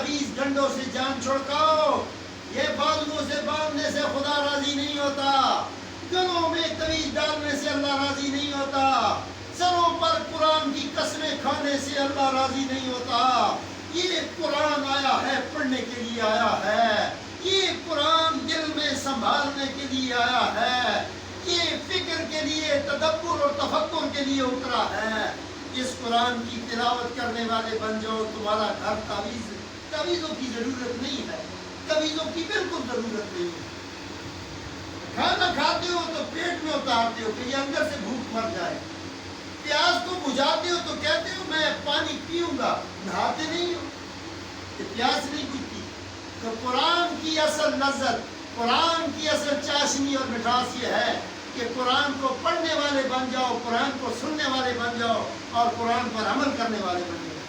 تعویذ ڈنڈوں سے جان چھڑکاؤ، یہ بالوں سے باندھنے سے خدا راضی نہیں ہوتا، گلوں میں تعویذ ڈالنے سے اللہ راضی نہیں ہوتا، سروں پر قرآن کی قسمیں کھانے سے اللہ راضی نہیں ہوتا۔ یہ قرآن آیا ہے پڑھنے کے لیے آیا ہے، یہ قرآن دل میں سنبھالنے کے لیے آیا ہے، یہ فکر کے لیے، تدبر اور تفکر کے لیے اترا ہے۔ اس قرآن کی تلاوت کرنے والے بن جاؤ، تمہارا گھر تعویذوں کی ضرورت نہیں ہے، تعویذوں کی بالکل ضرورت نہیں ہے۔ کھانا کھاتے ہو تو پیٹ میں اتارتے ہو کہ یہ اندر سے بھوک مر جائے، پیاس کو بجھاتے ہو تو کہتے ہو میں پانی پیوں گا، نہاتے نہیں ہو کہ پیاس نہیں بجھتی۔ تو قرآن کی اصل لذت، قرآن کی اصل چاشنی اور مٹھاس یہ ہے کہ قرآن کو پڑھنے والے بن جاؤ، قرآن کو سننے والے بن جاؤ اور قرآن پر عمل کرنے والے بن جاؤ۔